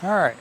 All right.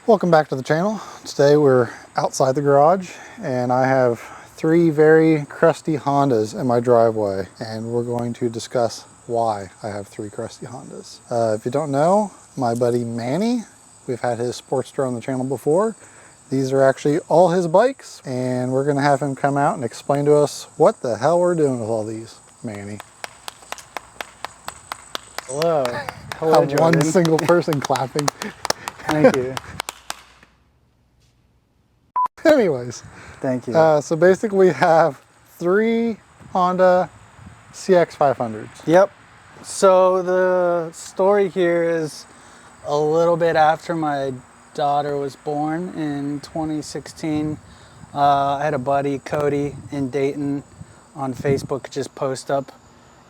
Welcome back to the channel. Today we're outside the garage and I have three very crusty Hondas in my driveway, and we're going to discuss why I have three crusty Hondas. If you don't know, my buddy Manny, we've had his Sportster on the channel before. These are actually all his bikes, and we're gonna have him come out and explain to us what the hell we're doing with all these. Manny. Hello. Hello, Jordan. One single person clapping. Thank you. Anyways. Thank you. So basically we have three Honda CX500s. Yep. So the story here is a little bit after my daughter was born in 2016. I had a buddy, Cody, in Dayton on Facebook just post up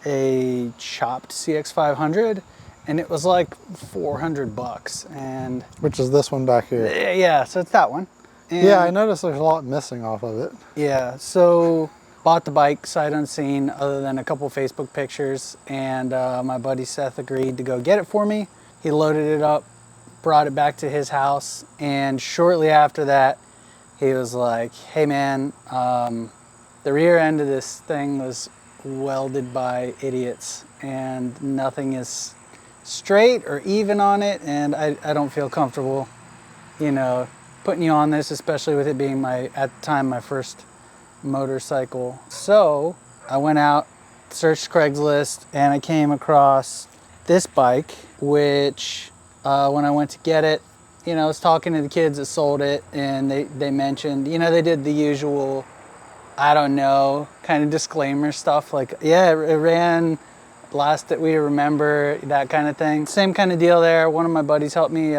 a chopped CX500, and it was like $400, and Which is this one back here. yeah, so it's that one. And yeah, I noticed there's a lot missing off of it. yeah, so bought the bike sight unseen other than a couple Facebook pictures, and my buddy Seth agreed to go get it for me. He loaded it up, brought it back to his house, and shortly after that he was like, hey man, the rear end of this thing was welded by idiots and nothing is straight or even on it, and I don't feel comfortable, you know, putting you on this, especially with it being at the time my first motorcycle. So I went out, searched Craigslist, and I came across this bike, which when I went to get it, you know, I was talking to the kids that sold it, and they mentioned, you know, they did the usual, I don't know, kind of disclaimer stuff like, yeah, it ran last that we remember, that kind of thing. Same kind of deal there. One of my buddies helped me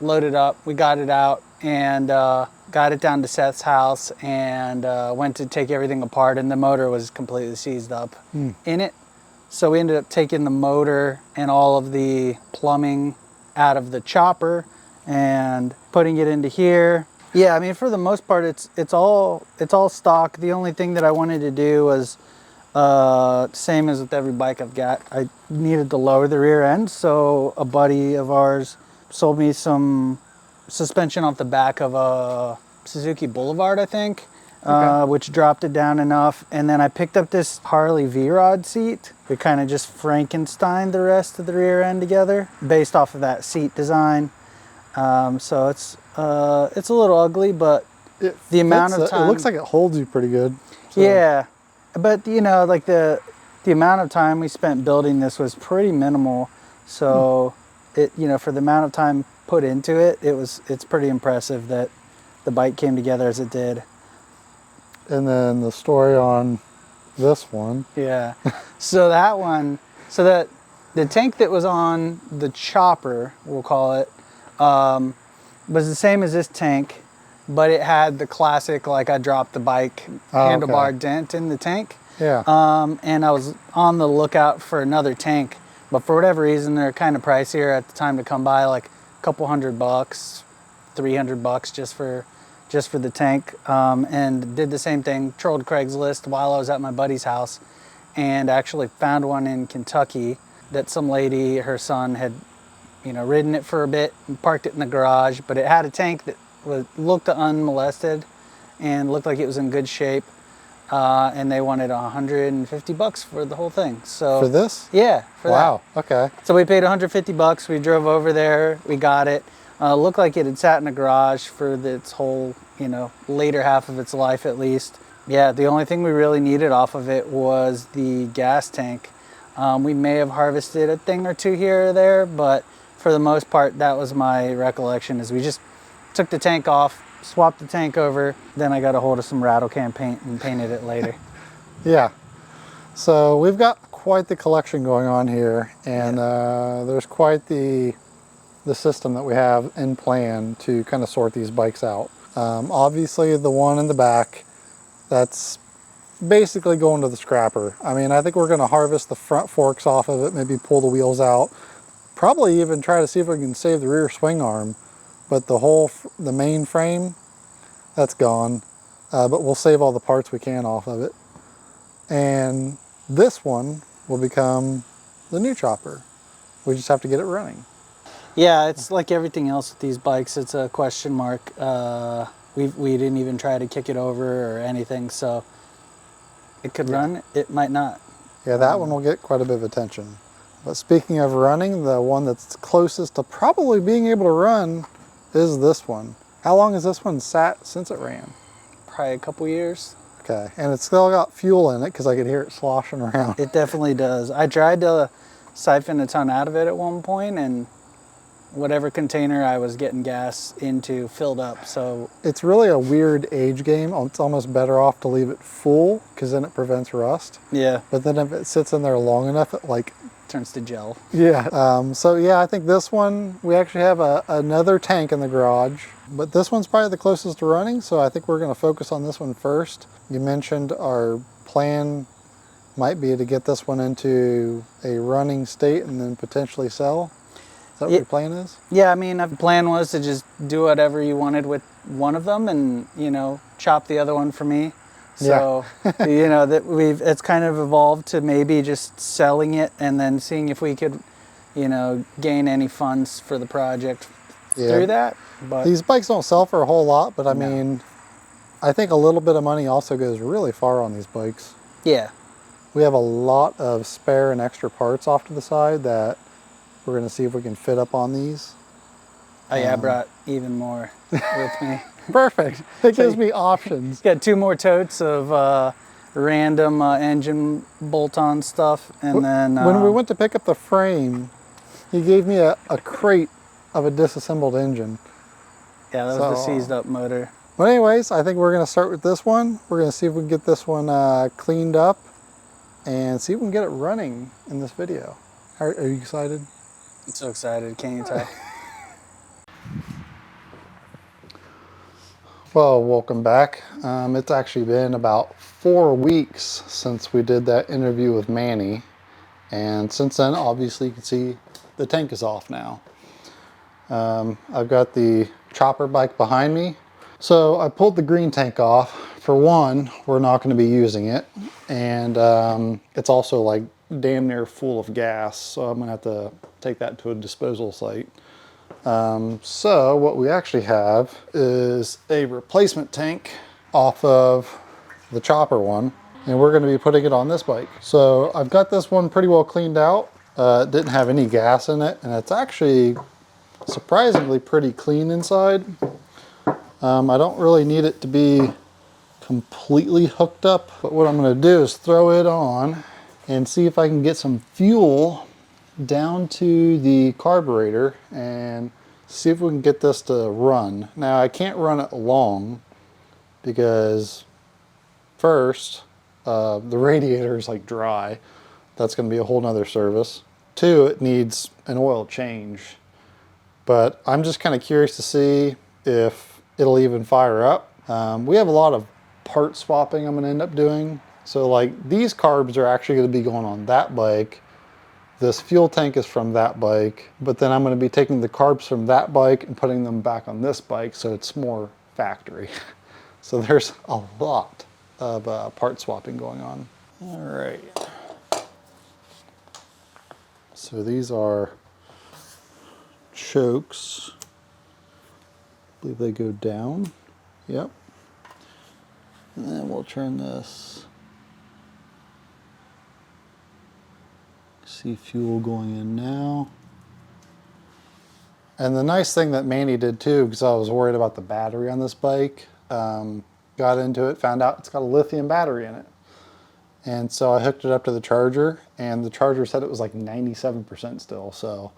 load it up. We got it out and got it down to Seth's house, and went to take everything apart, and the motor was completely seized up in it. So we ended up taking the motor and all of the plumbing out of the chopper and putting it into here. Yeah, I mean, for the most part, it's all stock. The only thing that I wanted to do was same as with every bike I've got. I needed to lower the rear end, so a buddy of ours sold me some suspension off the back of a Suzuki Boulevard, I think, which dropped it down enough. And then I picked up this Harley V-Rod seat. We kind of just Frankensteined the rest of the rear end together based off of that seat design. So it's a little ugly, but the amount of time... It looks like it holds you pretty good. So. Yeah, but you know, like the amount of time we spent building this was pretty minimal. So it, you know, for the amount of time put into it, it's pretty impressive that the bike came together as it did. And then the story on this one. Yeah. So that one, so that the tank that was on the chopper, we'll call it, was the same as this tank, but it had the classic, like, I dropped the bike handlebar dent in the tank. Yeah. And I was on the lookout for another tank, but for whatever reason, they're kind of pricier at the time to come by, like a couple $100, $300 just for the tank. And did the same thing, trolled Craigslist while I was at my buddy's house, and actually found one in Kentucky that some lady, her son had, you know, ridden it for a bit and parked it in the garage, but it had a tank that looked unmolested and looked like it was in good shape. And they wanted $150 for the whole thing. So for this? Yeah. For wow. that. Okay. So we paid $150. We drove over there. We got it. Looked like it had sat in the garage for its whole, you know, later half of its life at least. Yeah. The only thing we really needed off of it was the gas tank. We may have harvested a thing or two here or there, but for the most part, that was my recollection. Is we just took the tank off, swapped the tank over, then I got a hold of some rattle can paint and painted it later. Yeah. So we've got quite the collection going on here, and there's quite the system that we have in plan to kind of sort these bikes out. Obviously the one in the back, that's basically going to the scrapper. I mean, I think we're going to harvest the front forks off of it, maybe pull the wheels out, probably even try to see if we can save the rear swing arm, but the main frame, that's gone. But we'll save all the parts we can off of it. And this one will become the new chopper. We just have to get it running. Yeah, it's like everything else with these bikes. It's a question mark. We didn't even try to kick it over or anything, so it could run, it might not. Yeah, that one will get quite a bit of attention. But speaking of running, the one that's closest to probably being able to run is this one. How long has this one sat since it ran? Probably a couple years. Okay, and it's still got fuel in it because I could hear it sloshing around. It definitely does. I tried to siphon a ton out of it at one point, and whatever container I was getting gas into filled up, so. It's really a weird age game. It's almost better off to leave it full because then it prevents rust. Yeah. But then if it sits in there long enough, it like Turns to gel. Yeah. So yeah, I think this one, we actually have another tank in the garage, but this one's probably the closest to running. So I think we're going to focus on this one first. You mentioned our plan might be to get this one into a running state and then potentially sell. Is that what your plan is? Yeah, I mean, the plan was to just do whatever you wanted with one of them and, you know, chop the other one for me. So, you know, that it's kind of evolved to maybe just selling it and then seeing if we could, you know, gain any funds for the project through that. But these bikes don't sell for a whole lot, but I mean, I think a little bit of money also goes really far on these bikes. Yeah. We have a lot of spare and extra parts off to the side that we're going to see if we can fit up on these. Oh yeah, I brought even more with me. Perfect. It gives me options. Got 2 more totes of random engine bolt-on stuff, and then when we went to pick up the frame, he gave me a crate of a disassembled engine. Yeah, that was the seized up motor. But anyways, I think we're going to start with this one. We're going to see if we can get this one cleaned up and see if we can get it running in this video. Are you excited? I'm so excited, can't you tell? Well, welcome back. It's actually been about 4 weeks since we did that interview with Manny. And since then, obviously, you can see the tank is off now. I've got the chopper bike behind me. So I pulled the green tank off. For one, we're not going to be using it. And it's also like damn near full of gas. So I'm going to have to take that to a disposal site. So what we actually have is a replacement tank off of the chopper one, and we're going to be putting it on this bike. So I've got this one pretty well cleaned out. It didn't have any gas in it, and it's actually surprisingly pretty clean inside. I don't really need it to be completely hooked up, but what I'm going to do is throw it on and see if I can get some fuel down to the carburetor and see if we can get this to run. Now I can't run it long because first, the radiator is like dry. That's going to be a whole nother service. 2, it needs an oil change. But I'm just kind of curious to see if it'll even fire up. We have a lot of part swapping I'm going to end up doing. So like these carbs are actually going to be going on that bike. This fuel tank is from that bike, but then I'm going to be taking the carbs from that bike and putting them back on this bike, so it's more factory. So there's a lot of part swapping going on. All right. So these are chokes. I believe they go down. Yep. And then we'll turn this. See fuel going in now. And the nice thing that Manny did too, because I was worried about the battery on this bike, got into it, found out it's got a lithium battery in it. And so I hooked it up to the charger, and the charger said it was like 97% still. So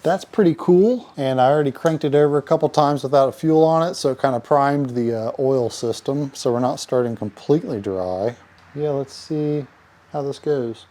that's pretty cool. And I already cranked it over a couple times without a fuel on it, so it kind of primed the oil system, so we're not starting completely dry. Yeah, let's see how this goes.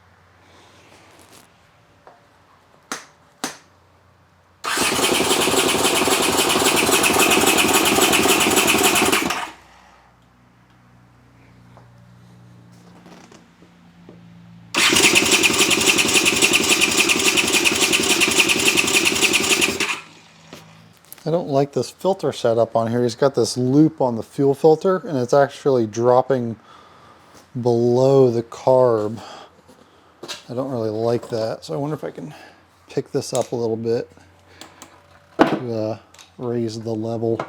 I don't like this filter setup on here. He's got this loop on the fuel filter, and it's actually dropping below the carb. I don't really like that, so I wonder if I can pick this up a little bit. to raise the level.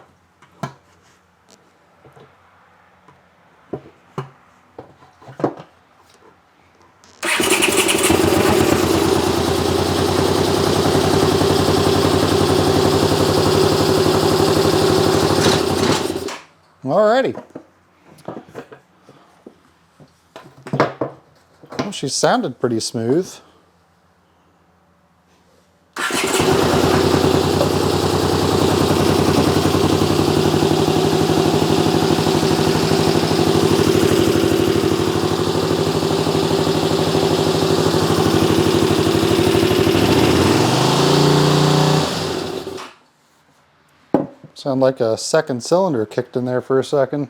Alrighty. Well, she sounded pretty smooth. Sound like a second cylinder kicked in there for a second.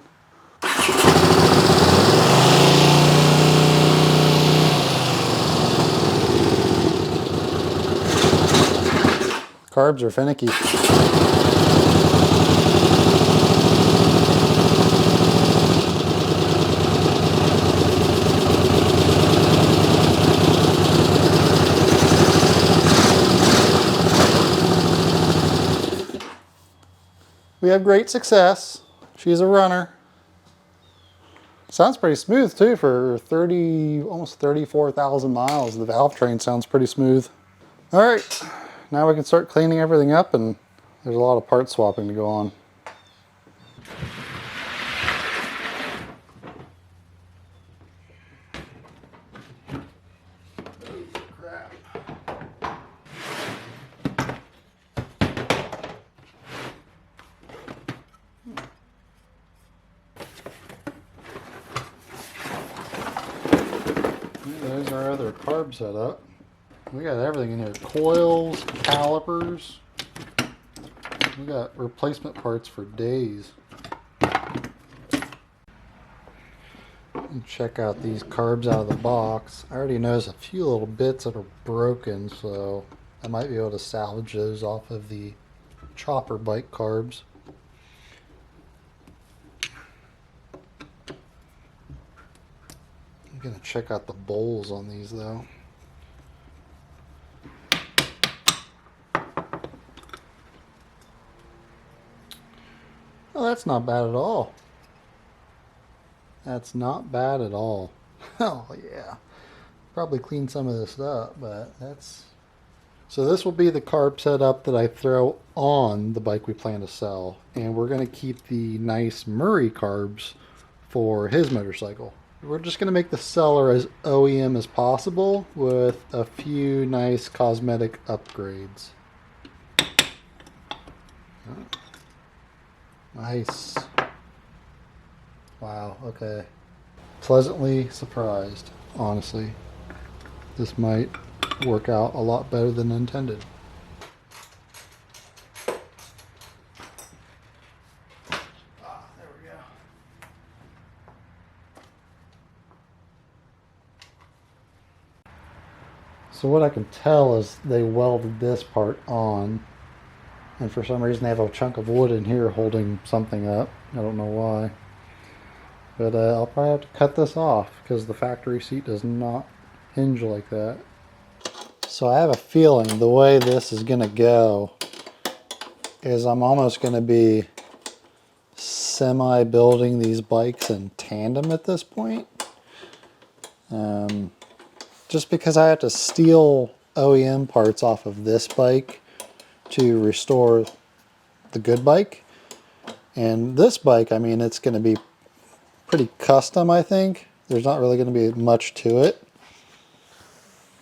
Carbs are finicky. We have great success. She's a runner. Sounds pretty smooth too for 30, almost 34,000 miles. The valve train sounds pretty smooth. All right, now we can start cleaning everything up, and there's a lot of part swapping to go on. There's our other carb setup. We got everything in here. Coils, calipers. We got replacement parts for days. And check out these carbs out of the box. I already noticed a few little bits that are broken, so I might be able to salvage those off of the chopper bike carbs. I'm gonna check out the bowls on these though. Oh, that's not bad at all. That's not bad at all. Oh yeah. Probably clean some of this up, but that's... So this will be the carb setup that I throw on the bike we plan to sell. And we're gonna keep the nice Murray carbs for his motorcycle. We're just gonna make the seller as OEM as possible with a few nice cosmetic upgrades. Oh. Nice. Wow, okay. Pleasantly surprised, honestly. This might work out a lot better than intended. There we go. So what I can tell is they welded this part on, and for some reason they have a chunk of wood in here holding something up. I don't know why. But I'll probably have to cut this off because the factory seat does not hinge like that. So I have a feeling the way this is going to go is I'm almost going to be semi-building these bikes in tandem at this point. Just because I have to steal OEM parts off of this bike to restore the good bike. And this bike, I mean, it's going to be pretty custom, I think. There's not really going to be much to it.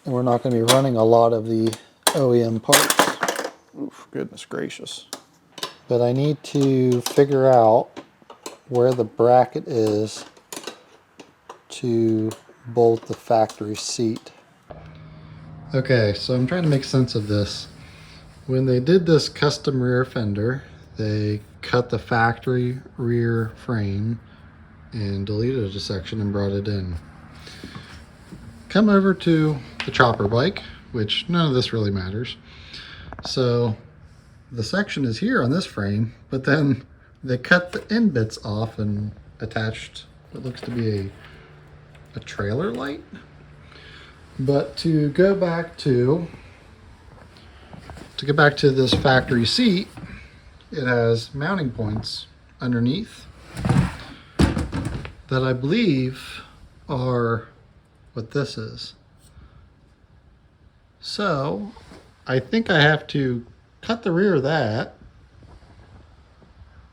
And we're not going to be running a lot of the OEM parts. Oof, goodness gracious. But I need to figure out where the bracket is to bolt the factory seat. Okay, so I'm trying to make sense of this. When they did this custom rear fender, they cut the factory rear frame and deleted a section and brought it in. Come over to the chopper bike, which none of this really matters. So the section is here on this frame, but then they cut the end bits off and attached what looks to be a trailer light. But to go back to to get back to this factory seat, it has mounting points underneath that I believe are what this is. So I think I have to cut the rear of that,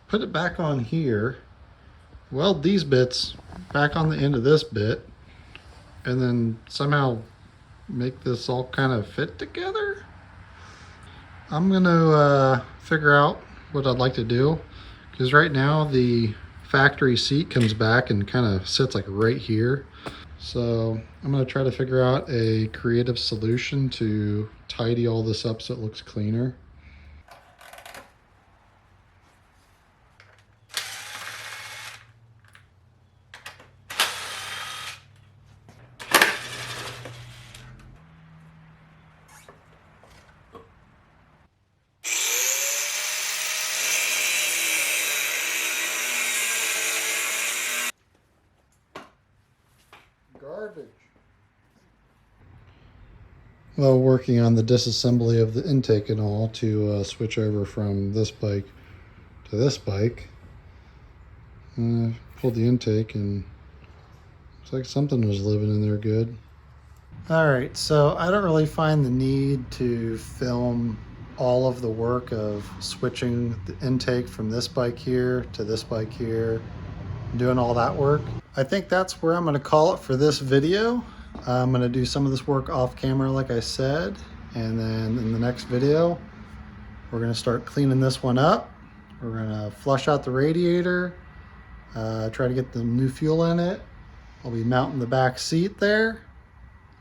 put it back on here, weld these bits back on the end of this bit, and then somehow make this all kind of fit together. I'm gonna figure out what I'd like to do, because right now the factory seat comes back and kind of sits like right here. So I'm gonna try to figure out a creative solution to tidy all this up so it looks cleaner. Garbage. Well, working on the disassembly of the intake and all to switch over from this bike to this bike, pulled the intake and looks like something was living in there good. All right, so I don't really find the need to film all of the work of switching the intake from this bike here to this bike here, doing all that work. I think that's where I'm going to call it for this video. I'm going to do some of this work off camera like I said, and then in the next video we're going to start cleaning this one up. We're going to flush out the radiator, try to get the new fuel in it. I'll be mounting the back seat there.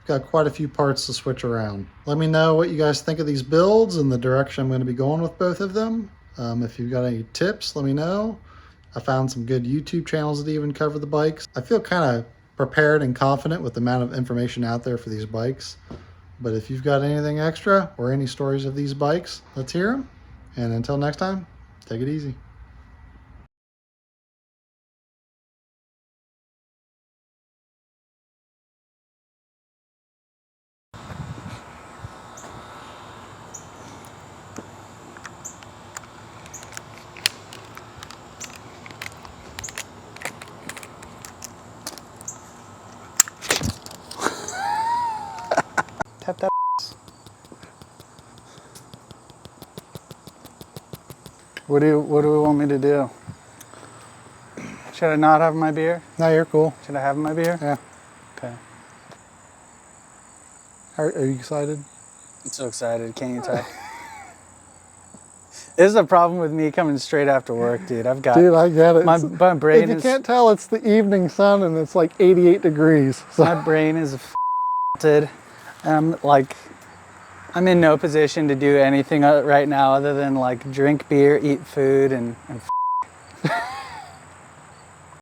Got quite a few parts to switch around. Let me know what you guys think of these builds and the direction I'm going to be going with both of them. If you've got any tips, let me know. I found some good YouTube channels that even cover the bikes. I feel kind of prepared and confident with the amount of information out there for these bikes. But if you've got anything extra or any stories of these bikes, let's hear them. And until next time, take it easy. Tap, tap. What do we want me to do? Should I not have my beer? No, you're cool. Should I have my beer? Yeah. Okay. Are you excited? I'm so excited. Can't you tell? This is a problem with me coming straight after work, dude. I've got... Dude, I get it. My brain if you is... can't tell, it's the evening sun and it's like 88 degrees. So. My brain is f***ed. I'm in no position to do anything right now other than like drink beer, eat food, and